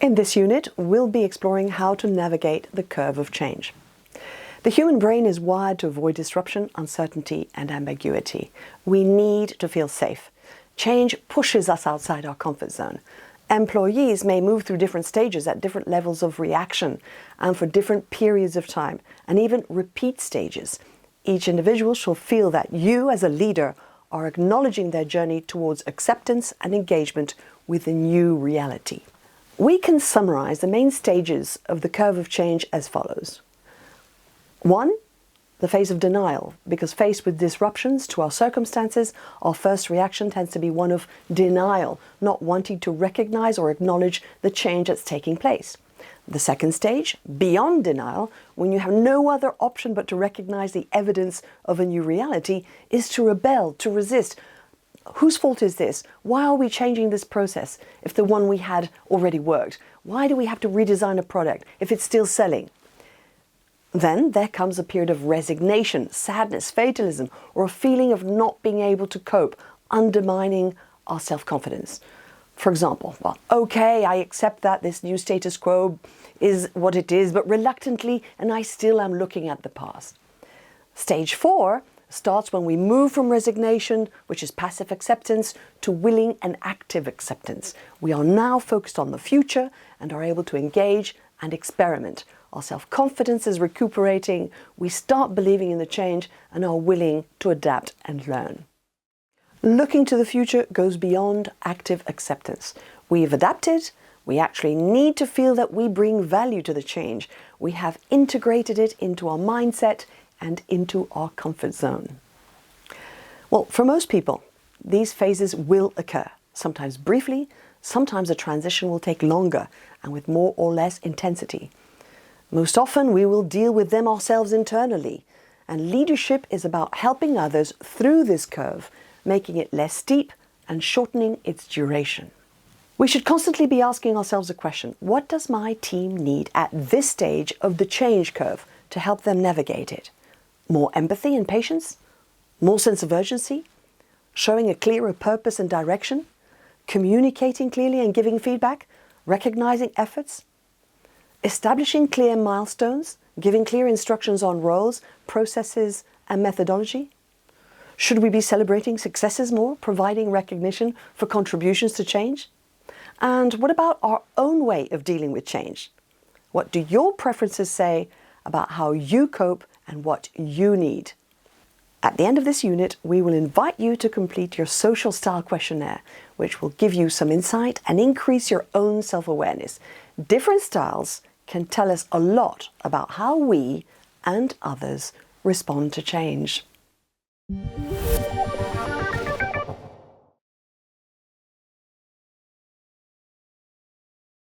In this unit, we'll be exploring how to navigate the curve of change. The human brain is wired to avoid disruption, uncertainty, and ambiguity. We need to feel safe. Change pushes us outside our comfort zone. Employees may move through different stages at different levels of reaction and for different periods of time, and even repeat stages. Each individual shall feel that you, as a leader, are acknowledging their journey towards acceptance and engagement with the new reality. We can summarize the main stages of the curve of change as follows. 1. The phase of denial. Because faced with disruptions to our circumstances, our first reaction tends to be one of denial, not wanting to recognize or acknowledge the change that's taking place. The second stage, beyond denial, when you have no other option but to recognize the evidence of a new reality, is to rebel, to resist. Whose fault is this? Why are we changing this process if the one we had already worked? Why do we have to redesign a product if it's still selling? Then there comes a period of resignation, sadness, fatalism, or a feeling of not being able to cope, undermining our self-confidence. For example, okay, I accept that this new status quo is what it is, but reluctantly, and I still am looking at the past. Stage 4 starts when we move from resignation, which is passive acceptance, to willing and active acceptance. We are now focused on the future and are able to engage and experiment. Our self-confidence is recuperating, we start believing in the change and are willing to adapt and learn. Looking to the future goes beyond active acceptance. We've adapted, we actually need to feel that we bring value to the change. We have integrated it into our mindset and into our comfort zone. Well, for most people, these phases will occur, sometimes briefly, sometimes the transition will take longer and with more or less intensity. Most often we will deal with them ourselves internally, and leadership is about helping others through this curve, making it less steep and shortening its duration. We should constantly be asking ourselves a question: what does my team need at this stage of the change curve to help them navigate it? More empathy and patience? More sense of urgency? Showing a clearer purpose and direction? Communicating clearly and giving feedback? Recognizing efforts? Establishing clear milestones? Giving clear instructions on roles, processes, and methodology? Should we be celebrating successes more, providing recognition for contributions to change? And what about our own way of dealing with change? What do your preferences say about how you cope and what you need? At the end of this unit, we will invite you to complete your social style questionnaire, which will give you some insight and increase your own self-awareness. Different styles can tell us a lot about how we and others respond to change.